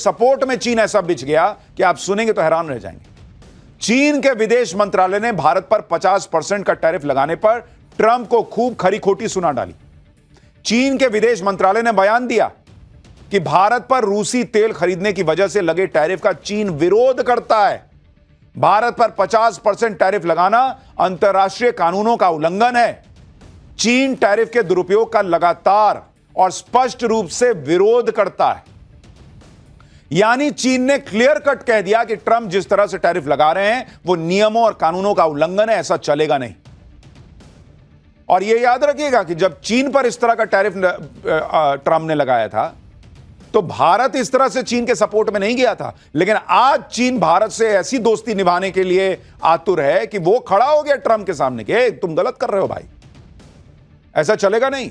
Support में चीन ऐसा बिछ गया कि आप सुनेंगे तो हैरान रह जाएंगे। चीन के विदेश मंत्रालय ने भारत पर 50% का टैरिफ लगाने पर ट्रंप को खूब खरी खोटी सुना डाली। चीन के विदेश मंत्रालय ने बयान दिया कि भारत पर रूसी तेल खरीदने की वजह से लगे टैरिफ का चीन विरोध करता है। भारत पर 50% टैरिफ लगाना अंतर्राष्ट्रीय कानूनों का उल्लंघन है। चीन टैरिफ के दुरुपयोग का लगातार और स्पष्ट रूप से विरोध करता है। यानी चीन ने क्लियर कट कह दिया कि ट्रंप जिस तरह से टैरिफ लगा रहे हैं वो नियमों और कानूनों का उल्लंघन है, ऐसा चलेगा नहीं। और यह याद रखिएगा कि जब चीन पर इस तरह का टैरिफ ट्रंप ने लगाया था तो भारत इस तरह से चीन के सपोर्ट में नहीं गया था। लेकिन आज चीन भारत से ऐसी दोस्ती निभाने के लिए आतुर है कि वो खड़ा हो गया ट्रंप के सामने कि तुम गलत कर रहे हो भाई, ऐसा चलेगा नहीं।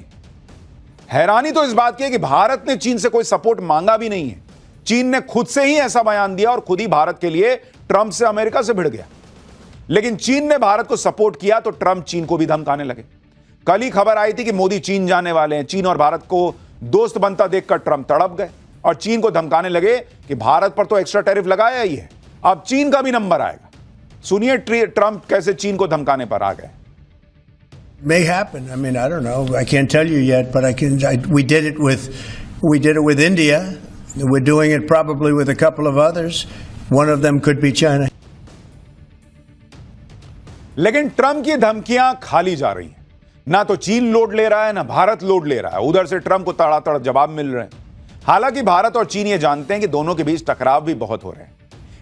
हैरानी तो इस बात की है कि भारत ने चीन से कोई सपोर्ट मांगा भी नहीं है। चीन ने खुद से ही ऐसा बयान दिया और खुद ही भारत के लिए ट्रंप से अमेरिका से भिड़ गया। लेकिन चीन ने भारत को सपोर्ट किया तो ट्रंप चीन को भी धमकाने लगे। कल ही खबर आई थी कि मोदी चीन जाने वाले हैं। चीन और भारत को दोस्त बनता देखकर ट्रंप तड़प गए और चीन को धमकाने लगे कि भारत पर तो एक्स्ट्रा टैरिफ लगाया ही है, अब चीन का भी नंबर आएगा। सुनिए ट्रंप कैसे चीन को धमकाने पर आ गए। May happen. I mean, I don't know. I can't tell you yet, but we did it with India. We're doing it probably with a couple of others. One of them could be China. लेकिन Trump की धमकियां खाली जा रही हैं। ना तो चीन लोड ले रहा है, ना भारत लोड ले रहा है। उधर से ट्रंप को तड़ातड़ जवाब मिल रहे हैं। हालांकि भारत और चीन ये जानते हैं कि दोनों के बीच टकराव भी बहुत हो रहे हैं,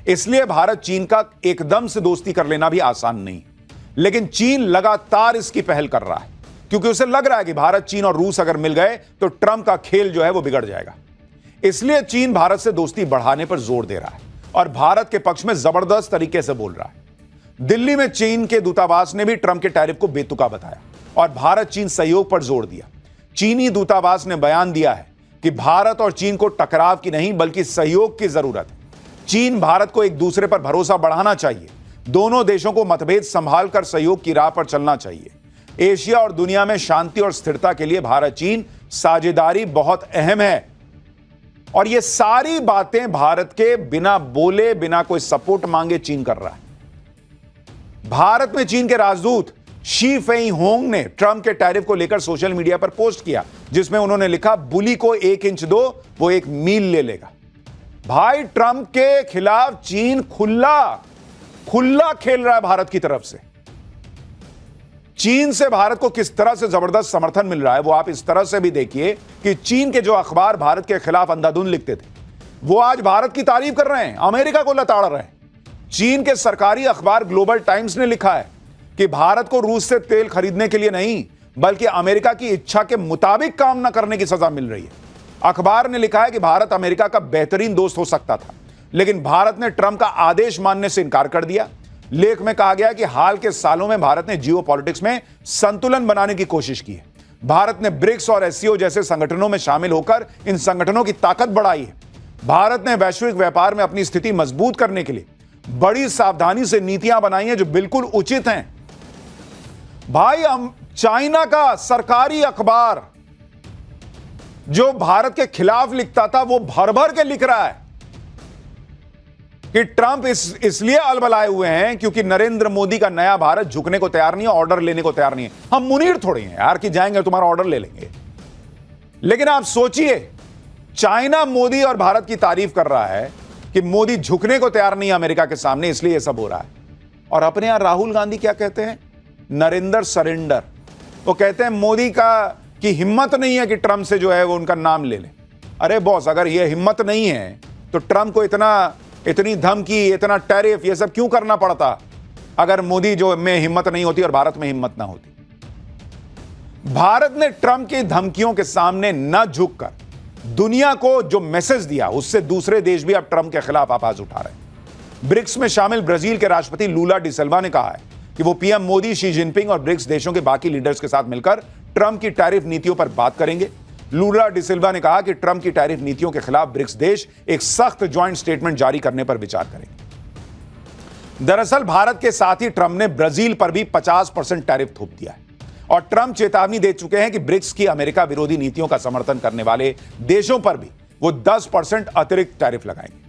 इसलिए भारत चीन का एकदम से दोस्ती कर लेना भी आसान नहीं। लेकिन चीन लगातार इसकी पहल कर रहा है क्योंकि उसे लग रहा है कि भारत, चीन और रूस अगर मिल गए तो ट्रंप का खेल जो है वो बिगड़ जाएगा। इसलिए चीन भारत से दोस्ती बढ़ाने पर जोर दे रहा है और भारत के पक्ष में जबरदस्त तरीके से बोल रहा है। दिल्ली में चीन के दूतावास ने भी ट्रंप के टैरिफ को बेतुका बताया और भारत चीन सहयोग पर जोर दिया। चीनी दूतावास ने बयान दिया है कि भारत और चीन को टकराव की नहीं बल्कि सहयोग की जरूरत है। चीन भारत को एक दूसरे पर भरोसा बढ़ाना चाहिए। दोनों देशों को मतभेद संभाल कर सहयोग की राह पर चलना चाहिए। एशिया और दुनिया में शांति और स्थिरता के लिए भारत चीन साझेदारी बहुत अहम है। और ये सारी बातें भारत के बिना बोले, बिना कोई सपोर्ट मांगे चीन कर रहा है। भारत में चीन के राजदूत शी फेई होंग ने ट्रंप के टैरिफ को लेकर सोशल मीडिया पर पोस्ट किया, जिसमें उन्होंने लिखा, बुली को 1 इंच दो वो 1 मील ले लेगा। भाई, ट्रंप के खिलाफ चीन खुला खेल रहा है भारत की तरफ से। चीन से भारत को किस तरह से जबरदस्त समर्थन मिल रहा है वो आप इस तरह से भी देखिए कि चीन के जो अखबार भारत के खिलाफ अंधाधुंध लिखते थे वो आज भारत की तारीफ कर रहे हैं, अमेरिका को लताड़ रहे हैं। चीन के सरकारी अखबार ग्लोबल टाइम्स ने लिखा है कि भारत को रूस से तेल खरीदने के लिए नहीं बल्कि अमेरिका की इच्छा के मुताबिक काम न करने की सजा मिल रही है। अखबार ने लिखा है कि भारत अमेरिका का बेहतरीन दोस्त हो सकता था, लेकिन भारत ने ट्रंप का आदेश मानने से इनकार कर दिया। लेख में कहा गया कि हाल के सालों में भारत ने जियोपॉलिटिक्स में संतुलन बनाने की कोशिश की है। भारत ने ब्रिक्स और एससीओ जैसे संगठनों में शामिल होकर इन संगठनों की ताकत बढ़ाई है। भारत ने वैश्विक व्यापार में अपनी स्थिति मजबूत करने के लिए बड़ी सावधानी से नीतियां बनाई हैं जो बिल्कुल उचित हैं। भाई, हम चाइना का सरकारी अखबार जो भारत के खिलाफ लिखता था वो भर भर के लिख रहा है कि ट्रंप इसलिए अलबलाए हुए हैं क्योंकि नरेंद्र मोदी का नया भारत झुकने को तैयार नहीं है, ऑर्डर लेने को तैयार नहीं है। हम मुनीर थोड़े हैं यार कि जाएंगे तुम्हारा ऑर्डर ले लेंगे। लेकिन आप सोचिए, चाइना मोदी और भारत की तारीफ कर रहा है कि मोदी झुकने को तैयार नहीं है अमेरिका के सामने, इसलिए यह सब हो रहा है। और अपने यहां राहुल गांधी क्या कहते हैं? नरेंद्र सरेंडर। वो कहते हैं मोदी की हिम्मत नहीं है कि ट्रंप से जो है वो उनका नाम ले ले। अरे बॉस, अगर यह हिम्मत नहीं है तो ट्रंप को इतनी धमकी, इतना टैरिफ, ये सब क्यों करना पड़ता अगर मोदी जो में हिम्मत नहीं होती और भारत में हिम्मत ना होती। भारत ने ट्रंप की धमकियों के सामने न झुककर दुनिया को जो मैसेज दिया उससे दूसरे देश भी अब ट्रंप के खिलाफ आवाज उठा रहे हैं। ब्रिक्स में शामिल ब्राजील के राष्ट्रपति लूला डी सिल्वा ने कहा है कि वो पीएम मोदी, शी जिनपिंग और ब्रिक्स देशों के बाकी लीडर्स के साथ मिलकर ट्रंप की टैरिफ नीतियों पर बात करेंगे। लूला डी सिल्वा ने कहा कि ट्रंप की टैरिफ नीतियों के खिलाफ ब्रिक्स देश एक सख्त ज्वाइंट स्टेटमेंट जारी करने पर विचार करेंगे। दरअसल भारत के साथ ही ट्रंप ने ब्राजील पर भी 50% टैरिफ थोप दिया है और ट्रंप चेतावनी दे चुके हैं कि ब्रिक्स की अमेरिका विरोधी नीतियों का समर्थन करने वाले देशों पर भी वो 10% अतिरिक्त टैरिफ लगाएंगे।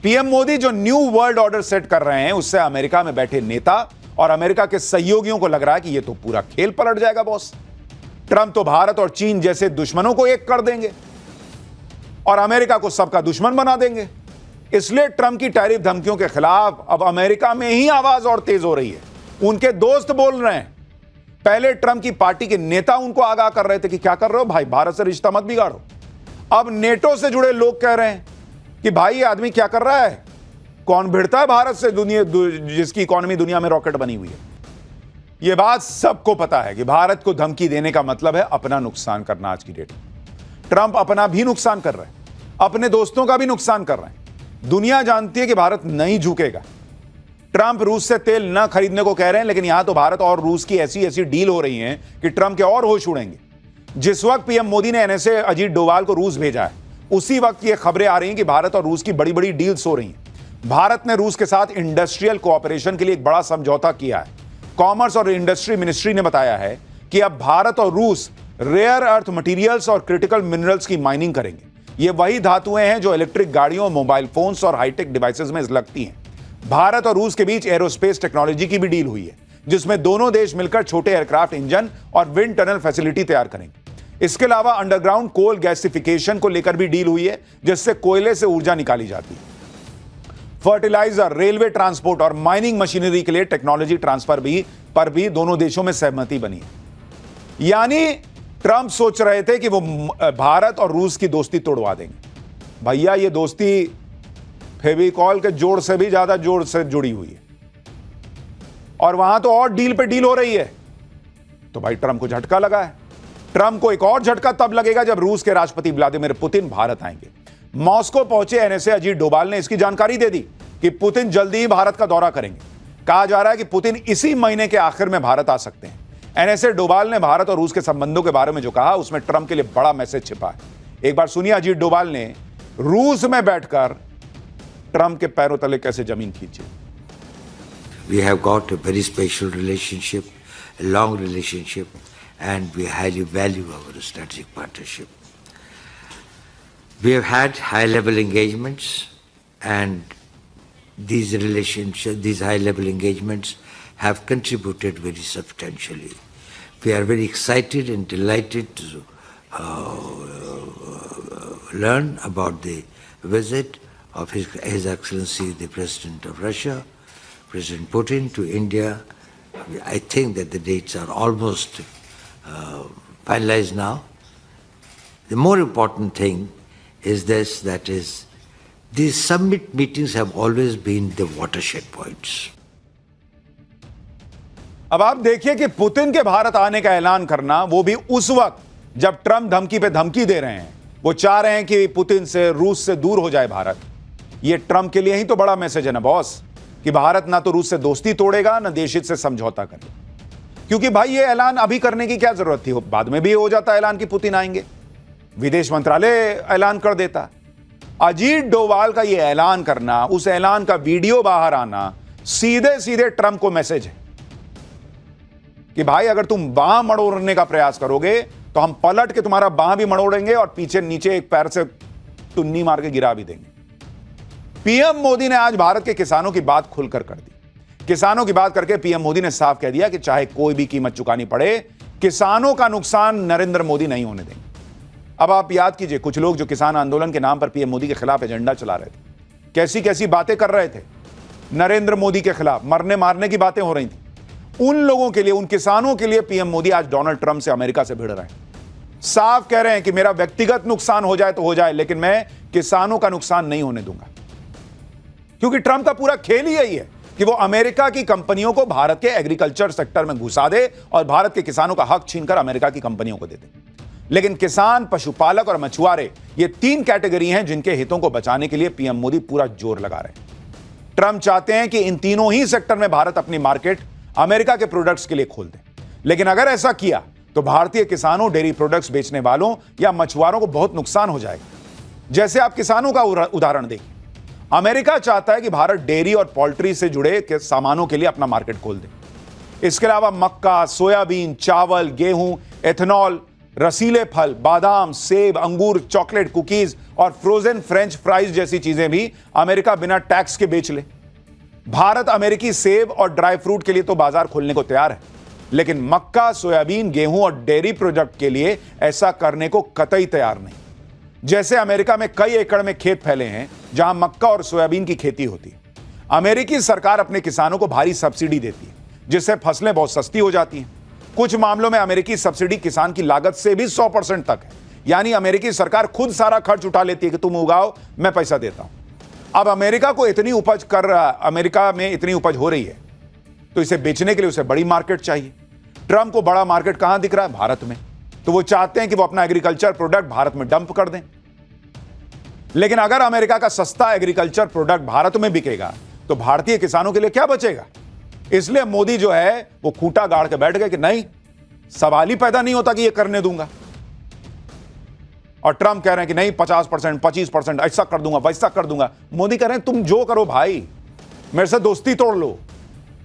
पीएम मोदी जो न्यू वर्ल्ड ऑर्डर सेट कर रहे हैं, उससे अमेरिका में बैठे नेता और अमेरिका के सहयोगियों को लग रहा है कि ये तो पूरा खेल पलट जाएगा बॉस। ट्रंप तो भारत और चीन जैसे दुश्मनों को एक कर देंगे और अमेरिका को सबका दुश्मन बना देंगे। इसलिए ट्रंप की टैरिफ धमकियों के खिलाफ अब अमेरिका में ही आवाज और तेज हो रही है। उनके दोस्त बोल रहे हैं। पहले ट्रंप की पार्टी के नेता उनको आगाह कर रहे थे कि क्या कर रहे हो भाई, भारत से रिश्ता मत बिगाड़ो। अब नेटो से जुड़े लोग कह रहे हैं कि भाई ये आदमी क्या कर रहा है, कौन भिड़ता है भारत से, दुनिया जिसकी इकोनॉमी दुनिया में रॉकेट बनी हुई है। यह बात सबको पता है कि भारत को धमकी देने का मतलब है अपना नुकसान करना। आज की डेट में ट्रंप अपना भी नुकसान कर रहे हैं, अपने दोस्तों का भी नुकसान कर रहे हैं। दुनिया जानती है कि भारत नहीं झुकेगा। ट्रंप रूस से तेल न खरीदने को कह रहे हैं, लेकिन यहां तो भारत और रूस की ऐसी ऐसी डील हो रही है कि ट्रंप के और होश उड़ेंगे। जिस वक्त पीएम मोदी ने एनएसए अजीत डोभाल को रूस भेजा है, उसी वक्त ये खबरें आ रही हैं कि भारत और रूस की बड़ी बड़ी डील्स हो रही हैं। भारत ने रूस के साथ इंडस्ट्रियल कोऑपरेशन के लिए एक बड़ा समझौता किया है। कॉमर्स और इंडस्ट्री मिनिस्ट्री ने बताया है कि अब भारत और रूस रेयर अर्थ मटेरियल्स और क्रिटिकल मिनरल्स की माइनिंग करेंगे। ये वही धातुएं हैं जो इलेक्ट्रिक गाड़ियों, मोबाइल फोन्स और हाईटेक डिवाइसेस में लगती हैं। भारत और रूस के बीच एरोस्पेस टेक्नोलॉजी की भी डील हुई है, जिसमें दोनों देश मिलकर छोटे एयरक्राफ्ट इंजन और विंड टनल फैसिलिटी तैयार करेंगे। इसके अलावा अंडरग्राउंड कोल गैसिफिकेशन को लेकर भी डील हुई है, जिससे कोयले से ऊर्जा निकाली जाती है। फर्टिलाइजर, रेलवे ट्रांसपोर्ट और माइनिंग मशीनरी के लिए टेक्नोलॉजी ट्रांसफर पर भी दोनों देशों में सहमति बनी है। यानी ट्रंप सोच रहे थे कि वो भारत और रूस की दोस्ती तोड़वा देंगे। भैया ये दोस्ती फेविकॉल के जोड़ से भी ज्यादा जोड़ से जुड़ी हुई है और वहां तो और डील पे डील हो रही है। तो भाई ट्रंप को झटका लगा है। ट्रंप को एक और झटका तब लगेगा जब रूस के राष्ट्रपति व्लादिमीर पुतिन भारत आएंगे। मॉस्को पहुंचे एनएसए अजीत डोभाल ने इसकी जानकारी दे दी कि पुतिन जल्दी ही भारत का दौरा करेंगे। कहा जा रहा है कि पुतिन इसी महीने के आखिर में भारत आ सकते हैं। एनएसए डोभाल ने भारत और रूस के संबंधों के बारे में जो कहा, उसमें ट्रंप के लिए बड़ा मैसेज छिपा है। एक बार सुनिए अजीत डोभाल ने रूस में बैठकर ट्रंप के पैरों तले कैसे जमीन खींची। We have got a very special relationship, a long relationship, and we highly value our strategic partnership. We have had high-level engagements, and these high-level engagements have contributed very substantially. We are very excited and delighted to learn about the visit of His Excellency the President of Russia, President Putin, to India. I think that the dates are almost finalized now. The more important thing is this, that is, these summit meetings have always been the watershed points. अब आप देखिए कि Putin के भारत आने का ऐलान करना, वो भी उस वक्त जब ट्रंप धमकी पे धमकी दे रहे हैं। वो चाह रहे हैं कि पुतिन से, रूस से दूर हो जाए भारत। ये ट्रंप के लिए ही तो बड़ा मैसेज है ना बॉस, कि भारत ना तो रूस से दोस्ती तोड़ेगा, ना देश हित से समझौता करेगा। क्योंकि भाई ये ऐलान अभी करने की क्या जरूरत थी, बाद में भी हो जाता ऐलान कि पुतिन आएंगे, विदेश मंत्रालय ऐलान कर देता। अजीत डोभाल का ये ऐलान करना, उस ऐलान का वीडियो बाहर आना, सीधे सीधे ट्रंप को मैसेज है कि भाई अगर तुम बांह मड़ोड़ने का प्रयास करोगे तो हम पलट के तुम्हारा बांह भी मड़ोड़ेंगे और पीछे नीचे एक पैर से टुन्नी मार के गिरा भी देंगे। पीएम मोदी ने आज भारत के किसानों की बात खुलकर कर दी। किसानों की बात करके पीएम मोदी ने साफ कह दिया कि चाहे कोई भी कीमत चुकानी पड़े, किसानों का नुकसान नरेंद्र मोदी नहीं होने देंगे। अब आप याद कीजिए, कुछ लोग जो किसान आंदोलन के नाम पर पीएम मोदी के खिलाफ एजेंडा चला रहे थे, कैसी कैसी बातें कर रहे थे नरेंद्र मोदी के खिलाफ, मरने मारने की बातें हो रही थी। उन लोगों के लिए, उन किसानों के लिए पीएम मोदी आज डोनाल्ड ट्रंप से, अमेरिका से भिड़ रहे हैं। साफ कह रहे हैं कि मेरा व्यक्तिगत नुकसान हो जाए तो हो जाए, लेकिन मैं किसानों का नुकसान नहीं होने दूंगा। क्योंकि ट्रंप का पूरा खेल ही यही है कि वो अमेरिका की कंपनियों को भारत के एग्रीकल्चर सेक्टर में घुसा दे और भारत के किसानों का हक छीनकर अमेरिका की कंपनियों को दे दे। लेकिन किसान, पशुपालक और मछुआरे, ये तीन कैटेगरी हैं जिनके हितों को बचाने के लिए पीएम मोदी पूरा जोर लगा रहे हैं। ट्रंप चाहते हैं कि इन तीनों ही सेक्टर में भारत अपनी मार्केट अमेरिका के प्रोडक्ट्स के लिए खोल दे। लेकिन अगर ऐसा किया तो भारतीय किसानों, डेयरी प्रोडक्ट्स बेचने वालों या मछुआरों को बहुत नुकसान हो जाएगा। जैसे आप किसानों का उदाहरण देखिए, अमेरिका चाहता है कि भारत डेयरी और पोल्ट्री से जुड़े सामानों के लिए अपना मार्केट खोल दे। इसके अलावा मक्का, सोयाबीन, चावल, गेहूं, एथेनॉल, रसीले फल, बादाम, सेब, अंगूर, चॉकलेट, कुकीज और फ्रोजन फ्रेंच फ्राइज जैसी चीजें भी अमेरिका बिना टैक्स के बेच ले। भारत अमेरिकी सेब और ड्राई फ्रूट के लिए तो बाजार खोलने को तैयार है, लेकिन मक्का, सोयाबीन, गेहूं और डेयरी प्रोडक्ट के लिए ऐसा करने को कतई तैयार नहीं। जैसे अमेरिका में कई एकड़ में खेत फैले हैं जहां मक्का और सोयाबीन की खेती होती है। अमेरिकी सरकार अपने किसानों को भारी सब्सिडी देती है, जिससे फसलें बहुत सस्ती हो जाती हैं। कुछ मामलों में अमेरिकी सब्सिडी किसान की लागत से भी 100% तक है, यानी अमेरिकी सरकार खुद सारा खर्च उठा लेती है कि तुम उगाओ, मैं पैसा देता हूं। अब अमेरिका में इतनी उपज हो रही है, तो इसे बेचने के लिए उसे बड़ी मार्केट चाहिए। ट्रंप को बड़ा मार्केट कहां दिख रहा है? भारत में। तो वो चाहते हैं कि वो अपना एग्रीकल्चर प्रोडक्ट भारत में डंप कर दें। लेकिन अगर अमेरिका का सस्ता एग्रीकल्चर प्रोडक्ट भारत में बिकेगा तो भारतीय किसानों के लिए क्या बचेगा? इसलिए मोदी जो है वो खूंटा गाड़ के बैठ गए कि नहीं, सवाल ही पैदा नहीं होता कि ये करने दूंगा। और ट्रंप कह रहे हैं कि नहीं, 50%, 25%, ऐसा कर दूंगा, वैसा कर दूंगा। मोदी कह रहे हैं तुम जो करो भाई, मेरे से दोस्ती तोड़ लो,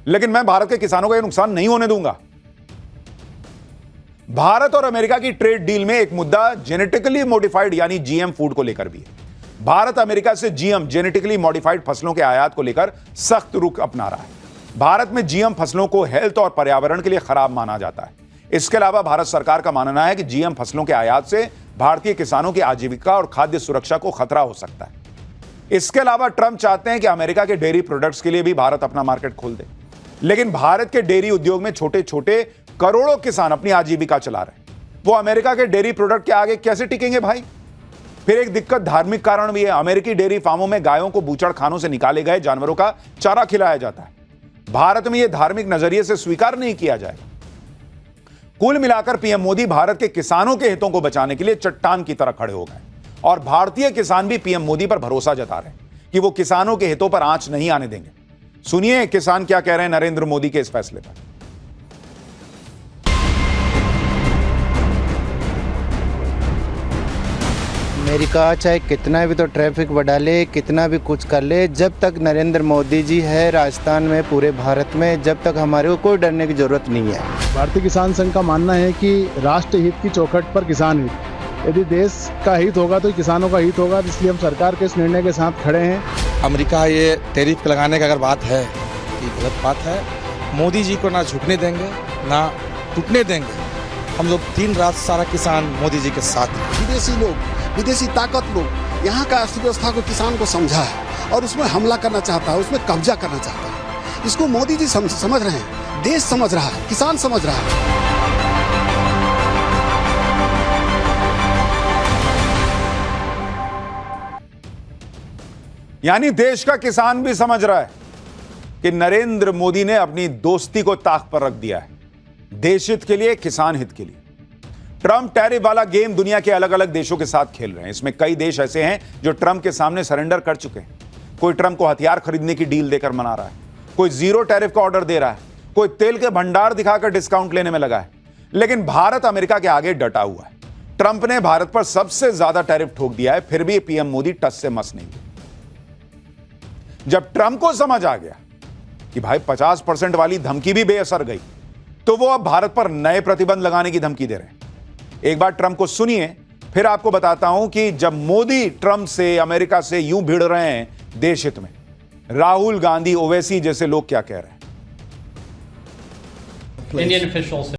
लेकिन मैं भारत के किसानों को यह नुकसान नहीं होने दूंगा। भारत और अमेरिका की ट्रेड डील में एक मुद्दा जेनेटिकली मॉडिफाइड यानी जीएम फूड को लेकर भी है। भारत अमेरिका से जीएम जेनेटिकली मॉडिफाइड फसलों के आयात को लेकर सख्त रुख अपना रहा है। भारत में जीएम फसलों को हेल्थ और पर्यावरण के लिए खराब माना जाता है। इसके अलावा भारत सरकार का मानना है कि जीएम फसलों के आयात से भारतीय किसानों की आजीविका और खाद्य सुरक्षा को खतरा हो सकता है। इसके अलावा ट्रंप चाहते हैं कि अमेरिका के डेयरी प्रोडक्ट्स के लिए भी भारत अपना मार्केट खोल दे। लेकिन भारत के डेयरी उद्योग में छोटे छोटे करोड़ों किसान अपनी आजीविका चला रहे हैं। वो अमेरिका के डेयरी प्रोडक्ट के आगे कैसे टिकेंगे भाई? फिर एक दिक्कत धार्मिक कारण भी है। अमेरिकी डेयरी फार्मों में गायों को बूचड़ खानों से निकाले गए जानवरों का चारा खिलाया जाता है। भारत में यह धार्मिक नजरिए से स्वीकार नहीं किया जाएगा। कुल मिलाकर पीएम मोदी भारत के किसानों के हितों को बचाने के लिए चट्टान की तरह खड़े हो गए और भारतीय किसान भी पीएम मोदी पर भरोसा जता रहे हैं कि वो किसानों के हितों पर आंच नहीं आने देंगे। सुनिए किसान क्या कह रहे हैं नरेंद्र मोदी के इस फैसले पर। अमेरिका चाहे कितना भी तो ट्रैफिक बढ़ा ले, कितना भी कुछ कर ले, जब तक नरेंद्र मोदी जी है राजस्थान में, पूरे भारत में, जब तक हमारे को कोई डरने की जरूरत नहीं है। भारतीय किसान संघ का मानना है कि राष्ट्र हित की चौखट पर किसान हित, यदि देश का हित होगा तो किसानों का हित होगा। इसलिए हम सरकार के इस निर्णय के साथ खड़े हैं। अमेरिका ये टैरिफ लगाने का अगर बात है, ये गलत बात है। मोदी जी को ना झुकने देंगे ना टूटने देंगे। हम लोग दिन रात सारा किसान मोदी जी के साथ हैं। विदेशी लोग, विदेशी ताकत लोग यहाँ का अर्थव्यवस्था को, किसान को समझा है और उसमें हमला करना चाहता है, उसमें कब्जा करना चाहता है। इसको मोदी जी समझ रहे हैं, देश समझ रहा है, किसान समझ रहा है। यानी देश का किसान भी समझ रहा है कि नरेंद्र मोदी ने अपनी दोस्ती को ताक पर रख दिया है, देश हित के लिए, किसान हित के लिए। ट्रंप टैरिफ वाला गेम दुनिया के अलग अलग देशों के साथ खेल रहे हैं। इसमें कई देश ऐसे हैं जो ट्रंप के सामने सरेंडर कर चुके हैं। कोई ट्रंप को हथियार खरीदने की डील देकर मना रहा है, कोई जीरो टैरिफ का ऑर्डर दे रहा है, कोई तेल के भंडार दिखाकर डिस्काउंट लेने में लगा है। लेकिन भारत अमेरिका के आगे डटा हुआ है। ट्रंप ने भारत पर सबसे ज्यादा टैरिफ ठोक दिया है, फिर भी पीएम मोदी टस से मस नहीं हुए। जब ट्रंप को समझ आ गया कि भाई 50% वाली धमकी भी बेअसर गई, तो वो अब भारत पर नए प्रतिबंध लगाने की धमकी दे रहे हैं। एक बार ट्रंप को सुनिए, फिर आपको बताता हूं कि जब मोदी ट्रंप से, अमेरिका से यूं भिड़ रहे हैं देश हित में, राहुल गांधी, ओवैसी जैसे लोग क्या कह रहे हैं। Indian officials